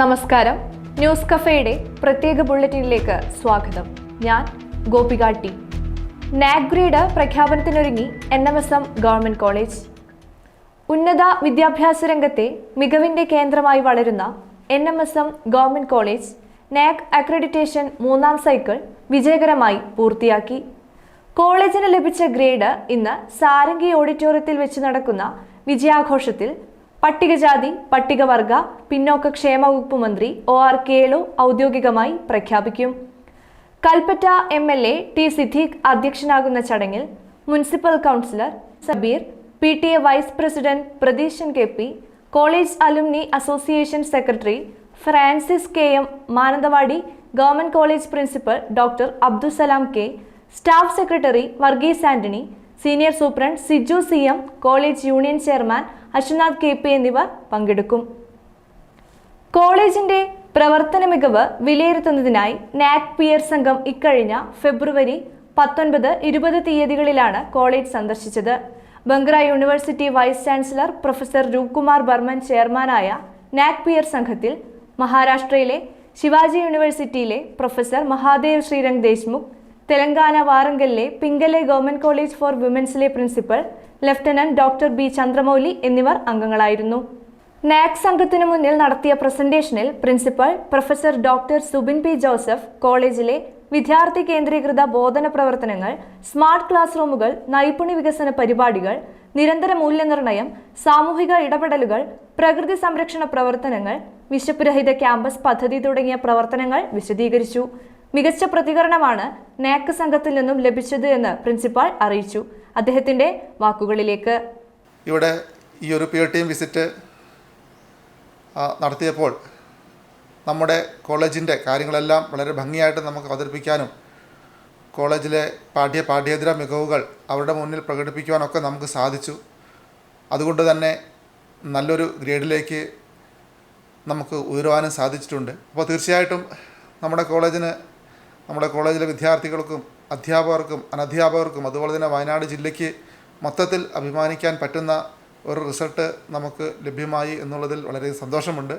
നമസ്കാരം. ന്യൂസ് കഫേയുടെ പ്രത്യേക ബുള്ളറ്റിനിലേക്ക് സ്വാഗതം. ഞാൻ ഗോപിക ടി. നാക് ഗ്രേഡ് പ്രഖ്യാപനത്തിനൊരുങ്ങി NMSM ഗവൺമെന്റ് കോളേജ്. ഉന്നത വിദ്യാഭ്യാസ രംഗത്തെ മികവിന്റെ കേന്ദ്രമായി വളരുന്ന NMSM government college NAAC accreditation 3ാം സൈക്കിൾ വിജയകരമായി പൂർത്തിയാക്കി. കോളേജിന് ലഭിച്ച ഗ്രേഡ് ഇന്ന് സാരംഗി ഓഡിറ്റോറിയത്തിൽ വെച്ച് നടക്കുന്ന വിജയാഘോഷത്തിൽ പട്ടികജാതി പട്ടികവർഗ പിന്നോക്ക ക്ഷേമ വകുപ്പ് മന്ത്രി OR കേളു ഔദ്യോഗികമായി പ്രഖ്യാപിക്കും. കൽപ്പറ്റ MLA T സിദ്ദീഖ് അധ്യക്ഷനാകുന്ന ചടങ്ങിൽ municipal councillor Sabeer, PTA vice president Pratheeshan KP, college alumni association secretary Francis KM, Mananthavady government college principal doctor Abdussalam K, staff secretary Varghese Antony, senior superintendent Siju CM, college union chairman Ashwanath KP എന്നിവർ പങ്കെടുക്കും. കോളേജിന്റെ പ്രവർത്തന മികവ് വിലയിരുത്തുന്നതിനായി നാക് പിയർ സംഘം ഇക്കഴിഞ്ഞ ഫെബ്രുവരി 19, 20 തീയതികളിലാണ് കോളേജ് സന്ദർശിച്ചത്. Bangra university vice chancellor professor Roopkumar Barman ചെയർമാനായ നാക് പിയർ സംഘത്തിൽ മഹാരാഷ്ട്രയിലെ ശിവാജി യൂണിവേഴ്സിറ്റിയിലെ പ്രൊഫസർ മഹാദേവ് ശ്രീരംഗ് ദേശ്മുഖ്, തെലങ്കാന വാറങ്കലിലെ പിംഗലെ ഗവൺമെന്റ് കോളേജ് ഫോർ വിമൻസിലെ principal lieutenant doctor B Chandramouli എന്നിവർ അംഗങ്ങളായിരുന്നു. നാക് സംഘത്തിനു മുന്നിൽ നടത്തിയ പ്രസന്റേഷനിൽ principal professor doctor Subin P Joseph കോളേജിലെ വിദ്യാർത്ഥി കേന്ദ്രീകൃത ബോധന പ്രവർത്തനങ്ങൾ, സ്മാർട്ട് ക്ലാസ് റൂമുകൾ, നൈപുണ്യ വികസന പരിപാടികൾ, നിരന്തര മൂല്യനിർണ്ണയം, സാമൂഹിക ഇടപെടലുകൾ, പ്രകൃതി സംരക്ഷണ പ്രവർത്തനങ്ങൾ, വിശപ്പ് രഹിത ക്യാമ്പസ് പദ്ധതി തുടങ്ങിയ പ്രവർത്തനങ്ങൾ വിശദീകരിച്ചു. മികച്ച പ്രതികരണമാണ് നാക് സംഘത്തിൽ നിന്നും ലഭിച്ചത് എന്ന് പ്രിൻസിപ്പാൾ അറിയിച്ചു. അദ്ദേഹത്തിന്റെ വാക്കുകളിലേക്ക്. ഇവിടെ ഈ ഒരു പിയർ ടീം വിസിറ്റ് നടത്തിയപ്പോൾ നമ്മുടെ കോളേജിൻ്റെ കാര്യങ്ങളെല്ലാം വളരെ ഭംഗിയായിട്ട് നമുക്ക് അവതരിപ്പിക്കാനും കോളേജിലെ പാഠ്യേതര മികവുകൾ അവരുടെ മുന്നിൽ പ്രകടിപ്പിക്കുവാനൊക്കെ നമുക്ക് സാധിച്ചു. അതുകൊണ്ട് തന്നെ നല്ലൊരു ഗ്രേഡിലേക്ക് നമുക്ക് ഉയരുവാനും സാധിച്ചിട്ടുണ്ട്. അപ്പോൾ തീർച്ചയായിട്ടും നമ്മുടെ കോളേജിലെ വിദ്യാർത്ഥികൾക്കും അധ്യാപകർക്കും അനധ്യാപകർക്കും അതുപോലെ തന്നെ വയനാട് ജില്ലയ്ക്ക് മൊത്തത്തിൽ അഭിമാനിക്കാൻ പറ്റുന്ന ഒരു റിസൾട്ട് നമുക്ക് ലഭ്യമായി എന്നുള്ളതിൽ വളരെ സന്തോഷമുണ്ട്.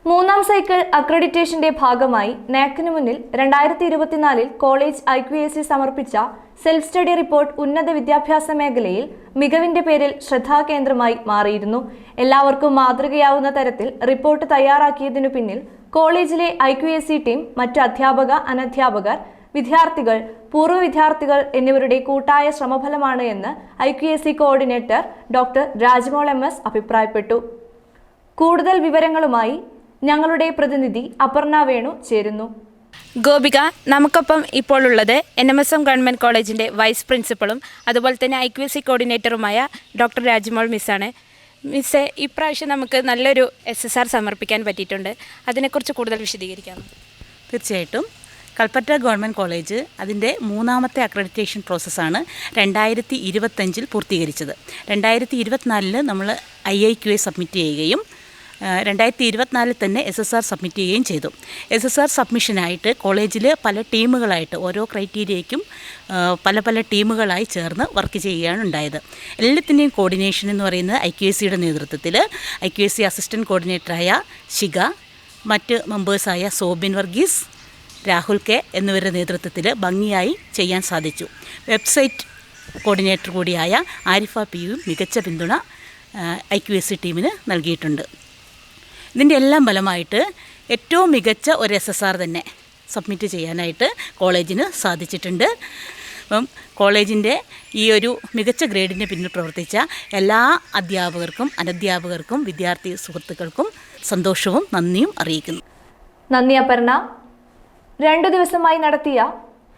3ാം സൈക്കിൾ അക്രഡിറ്റേഷന്റെ ഭാഗമായി നാക്കിന് മുന്നിൽ 2024 കോളേജ് IQAC സമർപ്പിച്ച സെൽഫ് സ്റ്റഡി റിപ്പോർട്ട് ഉന്നത വിദ്യാഭ്യാസ മേഖലയിൽ മികവിന്റെ പേരിൽ ശ്രദ്ധാകേന്ദ്രമായി മാറിയിരുന്നു. എല്ലാവർക്കും മാതൃകയാവുന്ന തരത്തിൽ റിപ്പോർട്ട് തയ്യാറാക്കിയതിനു പിന്നിൽ കോളേജിലെ IQAC ടീം, മറ്റ് അധ്യാപക അനധ്യാപകർ, വിദ്യാർത്ഥികൾ, പൂർവ്വ വിദ്യാർത്ഥികൾ എന്നിവരുടെ കൂട്ടായ ശ്രമഫലമാണ് എന്ന് IQAC coordinator doctor Rajmol MS അഭിപ്രായപ്പെട്ടു. കൂടുതൽ വിവരങ്ങളുമായി ഞങ്ങളുടെ പ്രതിനിധി അപർണ വേണു ചേരുന്നു. ഗോപിക, നമുക്കൊപ്പം ഇപ്പോൾ ഉള്ളത് NMSM ഗവൺമെൻറ് കോളേജിൻ്റെ വൈസ് പ്രിൻസിപ്പളും അതുപോലെ തന്നെ IQAC കോർഡിനേറ്ററുമായ ഡോക്ടർ രാജ്മോൾ മിസ്സാണ്. മിസ്സേ, ഇപ്രാവശ്യം നമുക്ക് നല്ലൊരു SSR സമർപ്പിക്കാൻ പറ്റിയിട്ടുണ്ട്. അതിനെക്കുറിച്ച് കൂടുതൽ വിശദീകരിക്കാം. തീർച്ചയായിട്ടും കൽപ്പറ്റ ഗവൺമെൻറ് കോളേജ് അതിൻ്റെ 3ാമത്തെ അക്രഡിറ്റേഷൻ പ്രോസസ്സാണ് 2025 പൂർത്തീകരിച്ചത്. 2024 നമ്മൾ IIQA സബ്മിറ്റ് ചെയ്യുകയും 2024 തന്നെ SSR സബ്മിറ്റ് ചെയ്യുകയും ചെയ്തു. SSR സബ്മിഷനായിട്ട് കോളേജിൽ പല ടീമുകളായിട്ട് ഓരോ ക്രൈറ്റീരിയയ്ക്കും പല ടീമുകളായി ചേർന്ന് വർക്ക് ചെയ്യുകയാണ് ഉണ്ടായത്. എല്ലാത്തിൻ്റെയും കോർഡിനേഷൻ എന്ന് പറയുന്നത് IQACയുടെ നേതൃത്വത്തിൽ IQAC അസിസ്റ്റൻറ്റ് കോർഡിനേറ്ററായ ശിഖ, മറ്റ് മെമ്പേഴ്സായ സോബിൻ വർഗീസ്, രാഹുൽ K എന്നിവരുടെ നേതൃത്വത്തിൽ ഭംഗിയായി ചെയ്യാൻ സാധിച്ചു. വെബ്സൈറ്റ് കോർഡിനേറ്റർ കൂടിയായ ആരിഫ P മികച്ച പിന്തുണ IQAC ടീമിന് നൽകിയിട്ടുണ്ട്. ഇതിൻ്റെ എല്ലാം ഫലമായിട്ട് ഏറ്റവും മികച്ച ഒരു SSR തന്നെ സബ്മിറ്റ് ചെയ്യാനായിട്ട് കോളേജിന് സാധിച്ചിട്ടുണ്ട്. അപ്പം കോളേജിൻ്റെ ഈ ഒരു മികച്ച ഗ്രേഡിന് പിന്നിൽ പ്രവർത്തിച്ച എല്ലാ അധ്യാപകർക്കും അനധ്യാപകർക്കും വിദ്യാർത്ഥി സുഹൃത്തുക്കൾക്കും സന്തോഷവും നന്ദിയും അറിയിക്കുന്നു. നന്ദി അപർണ. 2 ദിവസമായി നടത്തിയ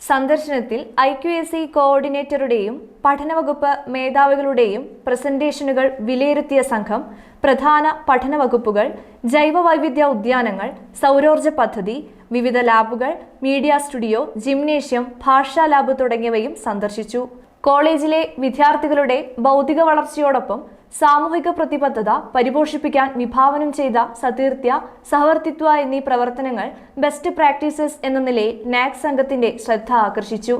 സന്ദർശനത്തിൽ IQAC കോർഡിനേറ്ററുടെയും പഠനവകുപ്പ് മേധാവികളുടെയും പ്രസന്റേഷനുകൾ വിലയിരുത്തിയ സംഘം പ്രധാന പഠന വകുപ്പുകൾ, ജൈവ വൈവിധ്യ ഉദ്യാനങ്ങൾ, സൗരോർജ്ജ പദ്ധതി, വിവിധ ലാബുകൾ, മീഡിയ സ്റ്റുഡിയോ, ജിംനേഷ്യം, ഭാഷാ ലാബ് തുടങ്ങിയവയും സന്ദർശിച്ചു. കോളേജിലെ വിദ്യാർത്ഥികളുടെ ഭൗതിക വളർച്ചയോടൊപ്പം സാമൂഹിക പ്രതിബദ്ധത പരിപോഷിപ്പിക്കാൻ വിഭാവനം ചെയ്ത സതീർത്ഥ്യ, സഹവർത്തിത്വ എന്നീ പ്രവർത്തനങ്ങൾ ബെസ്റ്റ് പ്രാക്ടീസസ് എന്ന നിലയിൽ നാക് സംഘത്തിന്റെ ശ്രദ്ധ ആകർഷിച്ചു.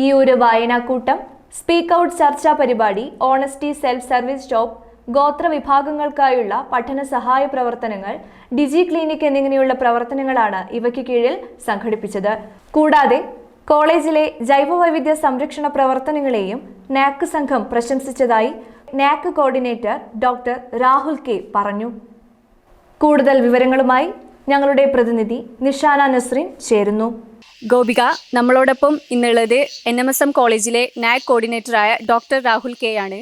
ഈ ഒരു വായനാക്കൂട്ടം, സ്പീക്ക് ഔട്ട് ചർച്ചാ പരിപാടി, ഓണസ്റ്റി സെൽഫ് സർവീസ് ഷോപ്പ്, ഗോത്ര വിഭാഗങ്ങൾക്കായുള്ള പഠന സഹായ പ്രവർത്തനങ്ങൾ, ഡിജി ക്ലിനിക് എന്നിങ്ങനെയുള്ള പ്രവർത്തനങ്ങളാണ് ഇവയ്ക്ക് കീഴിൽ സംഘടിപ്പിച്ചത്. കൂടാതെ കോളേജിലെ ജൈവവൈവിധ്യ സംരക്ഷണ പ്രവർത്തനങ്ങളെയും നാക് സംഘം പ്രശംസിച്ചതായി NAAC coordinator doctor Rahul K പറഞ്ഞു. കൂടുതൽ വിവരങ്ങളുമായി ഞങ്ങളുടെ പ്രതിനിധി നിഷാന നസ്രീൻ ചേരുന്നു. ഗോപിക, നമ്മളോടൊപ്പം ഇന്നുള്ളത് NMSM കോളേജിലെ നാക് കോർഡിനേറ്ററായ ഡോക്ടർ രാഹുൽ കെ ആണ്.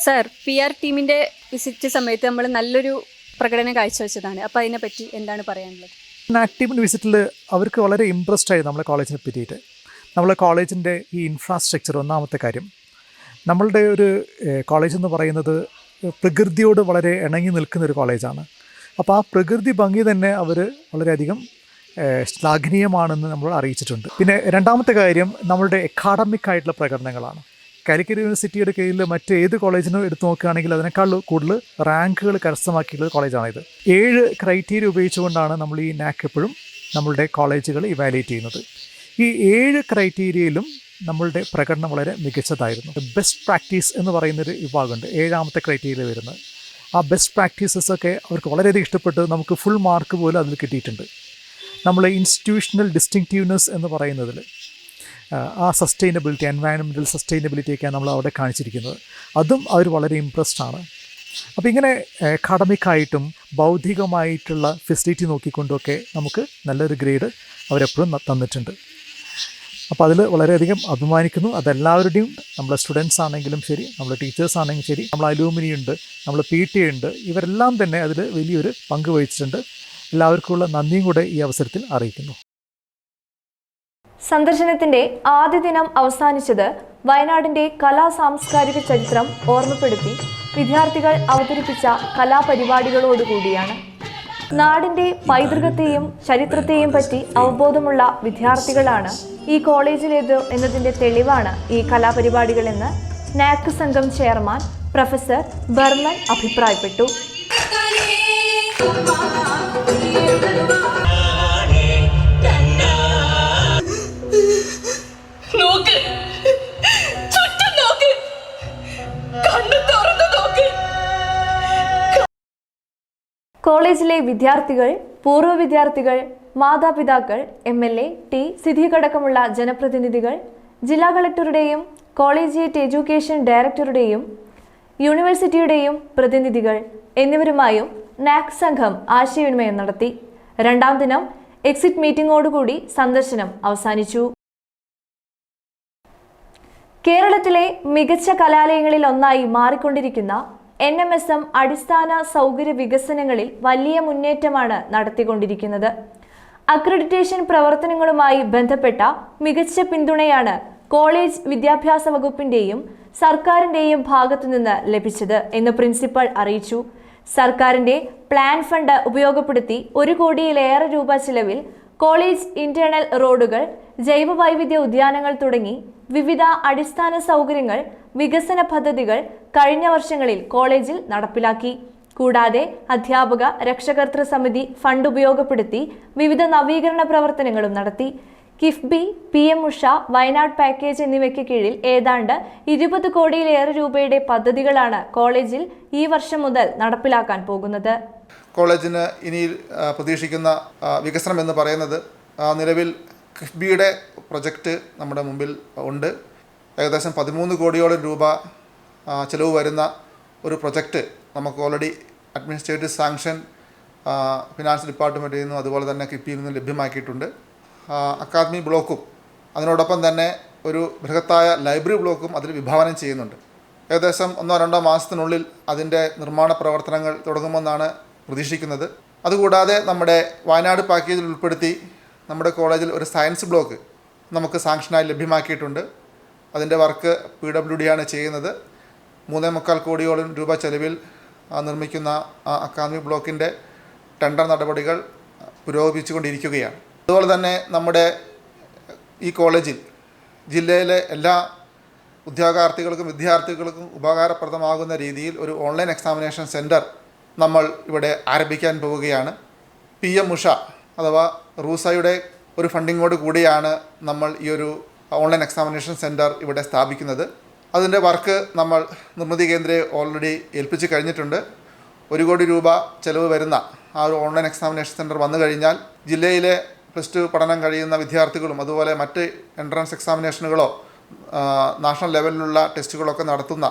സർ, PR ടീമിൻ്റെ വിസിറ്റ് സമയത്ത് നമ്മൾ നല്ലൊരു പ്രകടനം കാഴ്ചവെച്ചതാണ്. അപ്പോൾ അതിനെപ്പറ്റി എന്താണ് പറയാനുള്ളത്? നാക് ടീമിൻ്റെ വിസിറ്റിൽ അവർക്ക് വളരെ ഇമ്പ്രസ്ഡ് ആയി നമ്മളെ കോളേജിനെ പറ്റിയിട്ട്. നമ്മളെ കോളേജിൻ്റെ ഈ ഇൻഫ്രാസ്ട്രക്ചർ, ഒന്നാമത്തെ കാര്യം. നമ്മളുടെ ഒരു കോളേജ് എന്ന് പറയുന്നത് പ്രകൃതിയോട് വളരെ ഇണങ്ങി നിൽക്കുന്ന ഒരു കോളേജാണ്. അപ്പോൾ ആ പ്രകൃതി ഭംഗി തന്നെ അവർ വളരെയധികം ശ്ലാഘനീയമാണെന്ന് നമ്മൾ അറിയിച്ചിട്ടുണ്ട്. പിന്നെ രണ്ടാമത്തെ കാര്യം നമ്മളുടെ അക്കാഡമിക് ആയിട്ടുള്ള പ്രകടനങ്ങളാണ്. കാലിക്കറ്റ് യൂണിവേഴ്സിറ്റിയുടെ കീഴിൽ മറ്റേത് കോളേജിനും എടുത്തു നോക്കുകയാണെങ്കിൽ അതിനേക്കാൾ കൂടുതൽ റാങ്കുകൾ കരസ്ഥമാക്കിയുള്ള കോളേജാണിത്. 7 ക്രൈറ്റീരിയ ഉപയോഗിച്ചുകൊണ്ടാണ് നമ്മൾ ഈ നാക് എപ്പോഴും നമ്മളുടെ കോളേജുകൾ ഇവാലുവേറ്റ് ചെയ്യുന്നത്. ഈ 7 ക്രൈറ്റീരിയയിലും നമ്മളുടെ പ്രകടനം വളരെ മികച്ചതായിരുന്നു. ബെസ്റ്റ് പ്രാക്ടീസ് എന്ന് പറയുന്നൊരു വിഭാഗമുണ്ട്, 7ാമത്തെ ക്രൈറ്റീരിയയിൽ വരുന്നത്. ആ ബെസ്റ്റ് പ്രാക്ടീസസൊക്കെ അവർക്ക് വളരെയധികം ഇഷ്ടപ്പെട്ട് നമുക്ക് ഫുൾ മാർക്ക് പോലും അതിൽ കിട്ടിയിട്ടുണ്ട്. നമ്മൾ ഇൻസ്റ്റിറ്റ്യൂഷണൽ ഡിസ്റ്റിങ്റ്റീവ്നെസ് എന്ന് പറയുന്നതിൽ ആ സസ്റ്റൈനബിലിറ്റി, എൻവയൺമെൻറ്റൽ സസ്റ്റൈനബിലിറ്റിയൊക്കെയാണ് നമ്മൾ അവിടെ കാണിച്ചിരിക്കുന്നത്. അതും അവർ വളരെ ഇമ്പ്രസ്ഡ് ആണ്. അപ്പോൾ ഇങ്ങനെ അക്കാഡമിക്കായിട്ടും ബൗദ്ധികമായിട്ടുള്ള ഫെസിലിറ്റി നോക്കിക്കൊണ്ടൊക്കെ നമുക്ക് നല്ലൊരു ഗ്രേഡ് അവരെപ്പോഴും തന്നിട്ടുണ്ട്. അപ്പോൾ അതിൽ വളരെയധികം അഭിമാനിക്കുന്നു. അതെല്ലാവരുടെയും, നമ്മളെ സ്റ്റുഡൻസ് ആണെങ്കിലും ശരി, നമ്മളെ ടീച്ചേഴ്സ് ആണെങ്കിലും ശരി, നമ്മൾ അലൂമിനി ഉണ്ട്, നമ്മൾ PT ഉണ്ട്, ഇവരെല്ലാം തന്നെ അതിൽ വലിയൊരു പങ്ക് വഹിച്ചിട്ടുണ്ട്. എല്ലാവർക്കുമുള്ള നന്ദിയും കൂടെ ഈ അവസരത്തിൽ അറിയിക്കുന്നു. സന്ദർശനത്തിന്റെ ആദ്യ ദിനം അവസാനിച്ചത് വയനാടിന്റെ കലാ സാംസ്കാരിക ചരിത്രം ഓർമ്മപ്പെടുത്തി വിദ്യാർത്ഥികൾ അവതരിപ്പിച്ച കലാപരിപാടികളോടുകൂടിയാണ്. നാടിന്റെ പൈതൃകത്തെയും ചരിത്രത്തെയും പറ്റി അവബോധമുള്ള വിദ്യാർത്ഥികളാണ് ഈ കോളേജിലേത് എന്നതിന്റെ തെളിവാണ് ഈ കലാപരിപാടികളെന്ന് നാക് സംഘം ചെയർമാൻ പ്രൊഫസർ ബർമൻ അഭിപ്രായപ്പെട്ടു. കോളേജിലെ വിദ്യാർത്ഥികൾ, പൂർവ്വ വിദ്യാർത്ഥികൾ, മാതാപിതാക്കൾ, MLA, സിദ്ദീഖ് അടക്കമുള്ള ജനപ്രതിനിധികൾ, ജില്ലാ കളക്ടറുടെയും കോളേജിയേറ്റ് എഡ്യൂക്കേഷൻ ഡയറക്ടറുടെയും യൂണിവേഴ്സിറ്റിയുടെയും പ്രതിനിധികൾ എന്നിവരുമായും നാക് സംഘം ആശയവിനിമയം നടത്തി. 2ാം ദിനം എക്സിറ്റ് മീറ്റിംഗോടുകൂടി സന്ദർശനം അവസാനിച്ചു. കേരളത്തിലെ മികച്ച കലാലയങ്ങളിൽ ഒന്നായി മാറിക്കൊണ്ടിരിക്കുന്ന NMSM അടിസ്ഥാന സൗകര്യ വികസനങ്ങളിൽ വലിയ മുന്നേറ്റമാണ് നടത്തിക്കൊണ്ടിരിക്കുന്നത്. അക്രഡിറ്റേഷൻ പ്രവർത്തനങ്ങളുമായി ബന്ധപ്പെട്ട മികച്ച പിന്തുണയാണ് കോളേജ് വിദ്യാഭ്യാസ വകുപ്പിന്റെയും സർക്കാരിന്റെയും ഭാഗത്തുനിന്ന് ലഭിച്ചത് എന്ന് പ്രിൻസിപ്പൽ അറിയിച്ചു. സർക്കാരിന്റെ പ്ലാൻ ഫണ്ട് ഉപയോഗപ്പെടുത്തി 1 കോടിയിലേറെ രൂപ ചിലവിൽ കോളേജ് ഇന്റേണൽ റോഡുകൾ, ജൈവവൈവിധ്യ ഉദ്യാനങ്ങൾ തുടങ്ങി വിവിധ അടിസ്ഥാന സൗകര്യങ്ങൾ, വികസന പദ്ധതികൾ കഴിഞ്ഞ വർഷങ്ങളിൽ കോളേജിൽ നടപ്പിലാക്കി. കൂടാതെ അധ്യാപക രക്ഷകർതൃ സമിതി ഫണ്ട് ഉപയോഗപ്പെടുത്തി വിവിധ നവീകരണ പ്രവർത്തനങ്ങളും നടത്തി. കിഫ്ബി, PM ഉഷ, വയനാട് പാക്കേജ് എന്നിവയ്ക്ക് കീഴിൽ ഏതാണ്ട് 20 കോടിയിലേറെ രൂപയുടെ പദ്ധതികളാണ് കോളേജിൽ ഈ വർഷം മുതൽ നടപ്പിലാക്കാൻ പോകുന്നത്. കോളേജിന് ഇനി പ്രതീക്ഷിക്കുന്ന വികസനം എന്ന് പറയുന്നത്, നിലവിൽ കിഫ്ബിയുടെ പ്രൊജക്റ്റ് നമ്മുടെ മുമ്പിൽ ഉണ്ട്. ഏകദേശം 13 കോടിയോളം രൂപ ചിലവ് വരുന്ന ഒരു പ്രൊജക്റ്റ് നമുക്ക് ഓൾറെഡി അഡ്മിനിസ്ട്രേറ്റീവ് സാങ്ഷൻ ഫിനാൻസ് ഡിപ്പാർട്ട്മെൻറ്റിൽ നിന്നും അതുപോലെ തന്നെ കിഫ്ബിയിൽ നിന്നും ലഭ്യമാക്കിയിട്ടുണ്ട്. അക്കാദമി ബ്ലോക്കും അതിനോടൊപ്പം തന്നെ ഒരു ബൃഹത്തായ ലൈബ്രറി ബ്ലോക്കും അതിൽ വിഭാവനം ചെയ്യുന്നുണ്ട്. ഏകദേശം 1-2 മാസത്തിനുള്ളിൽ അതിൻ്റെ നിർമ്മാണ പ്രവർത്തനങ്ങൾ തുടങ്ങുമെന്നാണ് പ്രതീക്ഷിക്കുന്നത്. അതുകൂടാതെ നമ്മുടെ വയനാട് പാക്കേജിൽ ഉൾപ്പെടുത്തി നമ്മുടെ കോളേജിൽ ഒരു സയൻസ് ബ്ലോക്ക് നമുക്ക് സാങ്ഷനായി ലഭ്യമാക്കിയിട്ടുണ്ട്. അതിൻ്റെ വർക്ക് PWD ആണ് ചെയ്യുന്നത്. 3.25 കോടിയോളം രൂപ ചെലവിൽ നിർമ്മിക്കുന്ന അക്കാദമിക് ബ്ലോക്കിൻ്റെ ടെൻഡർ നടപടികൾ പുരോഗമിച്ചുകൊണ്ടിരിക്കുകയാണ്. അതുപോലെ തന്നെ നമ്മുടെ ഈ കോളേജിൽ ജില്ലയിലെ എല്ലാ ഉദ്യോഗാർത്ഥികൾക്കും വിദ്യാർത്ഥികൾക്കും ഉപകാരപ്രദമാകുന്ന രീതിയിൽ ഒരു ഓൺലൈൻ എക്സാമിനേഷൻ സെൻറ്റർ നമ്മൾ ഇവിടെ ആരംഭിക്കാൻ പോവുകയാണ്. PM ഉഷ അഥവാ റൂസയുടെ ഒരു ഫണ്ടിങ്ങോട് കൂടിയാണ് നമ്മൾ ഈ ഒരു ഓൺലൈൻ എക്സാമിനേഷൻ സെൻറ്റർ ഇവിടെ സ്ഥാപിക്കുന്നത്. അതിൻ്റെ വർക്ക് നമ്മൾ നിർമ്മിതി കേന്ദ്രയെ ഓൾറെഡി ഏൽപ്പിച്ച് കഴിഞ്ഞിട്ടുണ്ട്. 1 കോടി രൂപ ചെലവ് വരുന്ന ആ ഒരു ഓൺലൈൻ എക്സാമിനേഷൻ സെൻറ്റർ വന്നു കഴിഞ്ഞാൽ ജില്ലയിലെ +2 പഠനം കഴിയുന്ന വിദ്യാർത്ഥികളും അതുപോലെ മറ്റ് എൻട്രൻസ് എക്സാമിനേഷനുകളോ നാഷണൽ ലെവലിലുള്ള ടെസ്റ്റുകളൊക്കെ നടത്തുന്ന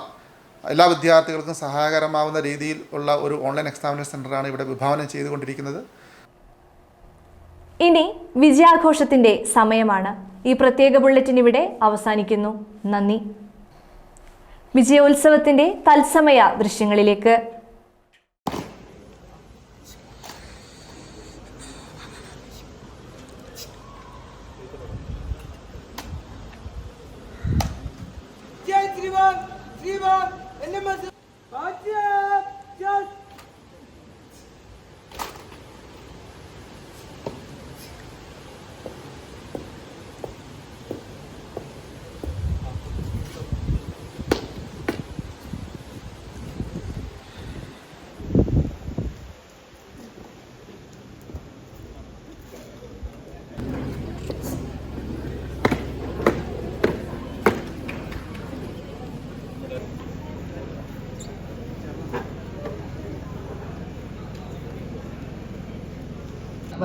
എല്ലാ വിദ്യാർത്ഥികൾക്കും സഹായകരമാവുന്ന രീതിയിൽ ഉള്ള ഒരു ഓൺലൈൻ എക്സാമിനേഷൻ സെൻ്ററാണ് ഇവിടെ വിഭാവനം ചെയ്തുകൊണ്ടിരിക്കുന്നത്. ഇനി വിജയാഘോഷത്തിൻ്റെ സമയമാണ്. ഈ പ്രത്യേക ബുള്ളറ്റിൻ ഇവിടെ അവസാനിക്കുന്നു. നന്ദി. വിജയോത്സവത്തിൻ്റെ തത്സമയ ദൃശ്യങ്ങളിലേക്ക്.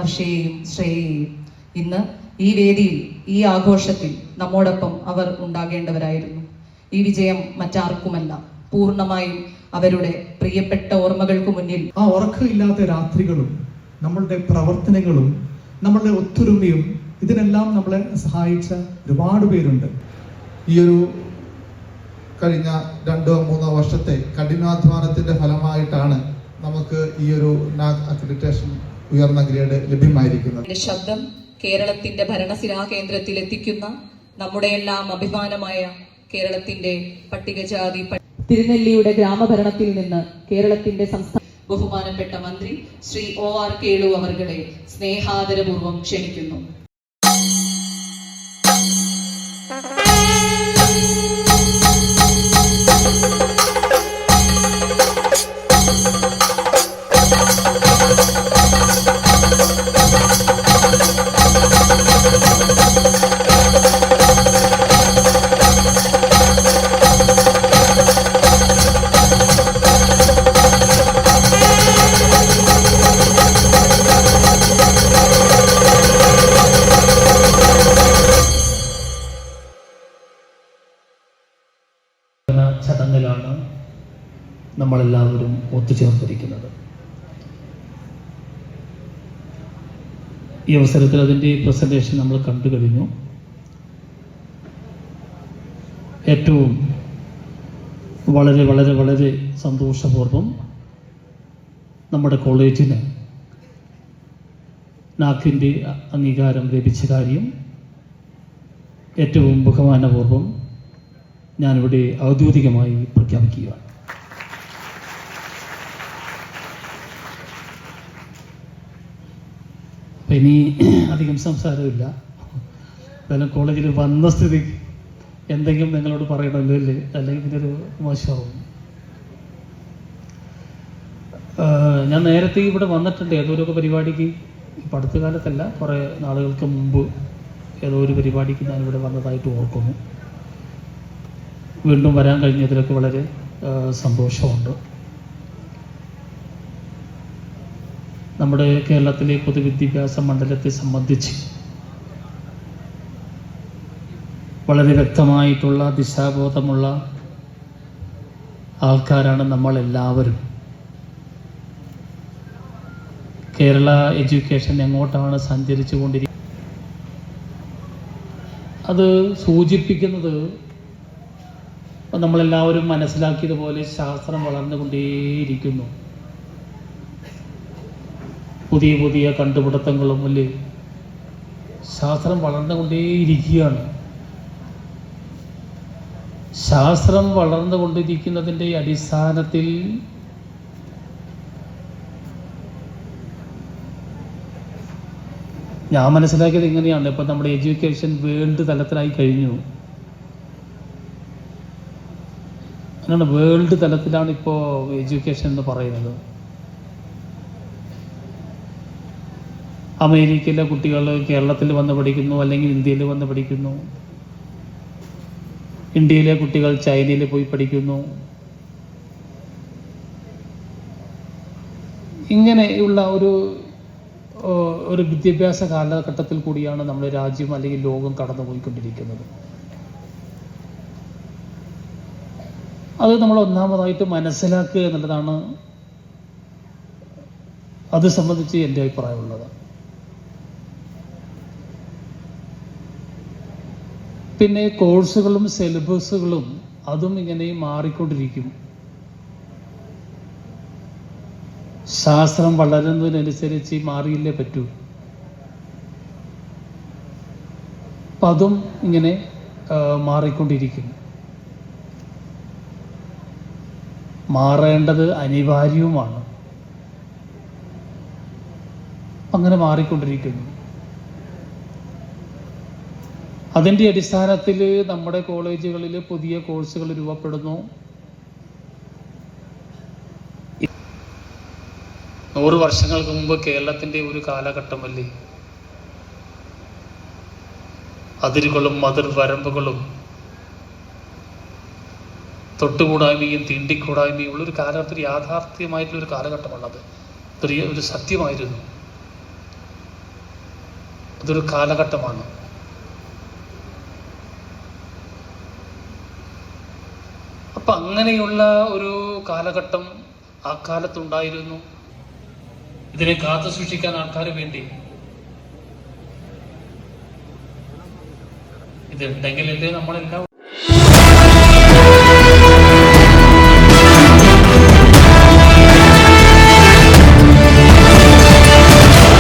വർഷയെയും ശ്രേയയെയും ഇന്ന് ഈ വേദിയിൽ ഈ ആഘോഷത്തിൽ നമ്മോടൊപ്പം അവർ ഉണ്ടാകേണ്ടവരായിരുന്നു. ഈ വിജയം മറ്റാർക്കുമല്ല, പൂർണ്ണമായും അവരുടെ പ്രിയപ്പെട്ട ഓർമ്മകൾക്ക് മുന്നിൽ. ആ ഉറക്കമില്ലാത്ത രാത്രികളും നമ്മളുടെ പ്രവർത്തനങ്ങളും നമ്മളുടെ ഒത്തൊരുമയും ഇതിനെല്ലാം നമ്മളെ സഹായിച്ച ഒരുപാട് പേരുണ്ട്. ഈ ഒരു കഴിഞ്ഞ 2-3 വർഷത്തെ കഠിനാധ്വാനത്തിൻ്റെ ഫലമായിട്ടാണ് നമുക്ക് ഈ ഒരു നാക് അക്രഡിറ്റേഷൻ ഉയർന്ന ഗ്രേഡ് ലഭ്യമായിരിക്കുന്നത്. ശബ്ദം കേരളത്തിന്റെ ഭരണസിരാ കേന്ദ്രത്തിൽ എത്തിക്കുന്ന നമ്മുടെ എല്ലാം അഭിമാനമായ കേരളത്തിന്റെ പട്ടികജാതി തിരുനെല്ലിയുടെ ഗ്രാമഭരണത്തിൽ നിന്ന് കേരളത്തിന്റെ സംസ്ഥാന ബഹുമാനപ്പെട്ട മന്ത്രി ശ്രീ OR കേളു അവർകളെ സ്നേഹാദരപൂർവ്വം ക്ഷണിക്കുന്നു. ചടങ്ങിലാണ് നമ്മളെല്ലാവരും ഒത്തുചേർന്നിരിക്കുന്നത്. ഈ അവസരത്തിൽ അതിൻ്റെ പ്രസൻറ്റേഷൻ നമ്മൾ കണ്ടു കഴിഞ്ഞു. ഏറ്റവും വളരെ വളരെ വളരെ സന്തോഷപൂർവ്വം നമ്മുടെ കോളേജിന് നാക്കിൻ്റെ അംഗീകാരം ലഭിച്ച കാര്യം ഏറ്റവും ബഹുമാനപൂർവ്വം ഞാനിവിടെ ഔദ്യോഗികമായി പ്രഖ്യാപിക്കുകയാണ്. അപ്പം ഇനി അധികം സംസാരമില്ല. എന്തായാലും കോളേജിൽ വന്ന സ്ഥിതി എന്തെങ്കിലും നിങ്ങളോട് പറയണമല്ലോ അല്ലേ, അല്ലെങ്കിൽ ഇതിനൊരു മോശമാവും. ഞാൻ നേരത്തെ ഇവിടെ വന്നിട്ടുണ്ട് ഏതൊരു പരിപാടിക്ക്, ഇപ്പം അടുത്ത കാലത്തല്ല, കുറേ നാളുകൾക്ക് മുമ്പ് ഏതോ ഒരു പരിപാടിക്ക് ഞാനിവിടെ വന്നതായിട്ട് ഓർക്കുന്നു. വീണ്ടും വരാൻ കഴിഞ്ഞതിലൊക്കെ വളരെ സന്തോഷമുണ്ട്. നമ്മുടെ കേരളത്തിലെ പൊതുവിദ്യാഭ്യാസ മണ്ഡലത്തെ സംബന്ധിച്ച് വളരെ വ്യക്തമായിട്ടുള്ള ദിശാബോധമുള്ള ആൾക്കാരാണ് നമ്മളെല്ലാവരും. കേരള എഡ്യൂക്കേഷൻ എങ്ങോട്ടാണ് സഞ്ചരിച്ചു കൊണ്ടിരിക്കുന്നത് അത് സൂചിപ്പിക്കുന്നത് നമ്മളെല്ലാവരും മനസ്സിലാക്കിയതുപോലെ ശാസ്ത്രം വളർന്നുകൊണ്ടേയിരിക്കുന്നു. പുതിയ പുതിയ കണ്ടുപിടുത്തങ്ങളും അല്ലേ, ശാസ്ത്രം വളർന്നുകൊണ്ടേയിരിക്കുകയാണ്. ശാസ്ത്രം വളർന്നുകൊണ്ടിരിക്കുന്നതിൻ്റെ അടിസ്ഥാനത്തിൽ ഞാൻ മനസ്സിലാക്കിയത് ഇങ്ങനെയാണ്. ഇപ്പം നമ്മുടെ എഡ്യൂക്കേഷൻ വേൾഡ് തലത്തിലായി കഴിഞ്ഞു. അങ്ങനെ വേൾഡ് തലത്തിലാണ് ഇപ്പോൾ എഡ്യൂക്കേഷൻ എന്ന് പറയുന്നത്. അമേരിക്കയിലെ കുട്ടികൾ കേരളത്തിൽ വന്ന് പഠിക്കുന്നു, അല്ലെങ്കിൽ ഇന്ത്യയിൽ വന്ന് പഠിക്കുന്നു. ഇന്ത്യയിലെ കുട്ടികൾ ചൈനയിൽ പോയി പഠിക്കുന്നു. ഇങ്ങനെയുള്ള ഒരു വിദ്യാഭ്യാസ കാലഘട്ടത്തിൽ കൂടിയാണ് നമ്മുടെ രാജ്യം അല്ലെങ്കിൽ ലോകം കടന്നുപോയിക്കൊണ്ടിരിക്കുന്നത്. അത് നമ്മൾ ഒന്നാമതായിട്ട് മനസ്സിലാക്കുക എന്നുള്ളതാണ് അത് സംബന്ധിച്ച് എൻ്റെ അഭിപ്രായമുള്ളത്. പിന്നെ കോഴ്സുകളും സിലബസുകളും അതും ഇങ്ങനെ മാറിക്കൊണ്ടിരിക്കും. ശാസ്ത്രം വളരുന്നതിനനുസരിച്ച് മാറിയില്ലേ പറ്റൂ. അപ്പം അതും ഇങ്ങനെ മാറിക്കൊണ്ടിരിക്കും. മാറേണ്ടത് അനിവാര്യവുമാണ്. അങ്ങനെ മാറിക്കൊണ്ടിരിക്കുന്നു. അതിൻ്റെ അടിസ്ഥാനത്തിൽ നമ്മുടെ കോളേജുകളിൽ പുതിയ കോഴ്സുകൾ രൂപപ്പെടുന്നു. 100 വർഷങ്ങൾക്ക് മുമ്പ് കേരളത്തിൻ്റെ ഒരു കാലഘട്ടമല്ലേ, അതിരുകളും അതിർവരമ്പുകളും തൊട്ടുകൂടായ്മയും തീണ്ടിക്കൂടായ്മയും ഉള്ളൊരു കാലഘട്ടത്തിൽ യാഥാർത്ഥ്യമായിട്ടുള്ളൊരു കാലഘട്ടമാണത്. ഒരു സത്യമായിരുന്നു. അതൊരു കാലഘട്ടമാണ്. അപ്പം അങ്ങനെയുള്ള ഒരു കാലഘട്ടം ആ കാലത്തുണ്ടായിരുന്നു. ഇതിനെ കാത്തു സൂക്ഷിക്കാൻ ആൾക്കാർ വേണ്ടി ഇതുണ്ടെങ്കിലല്ലേ നമ്മളെല്ലാം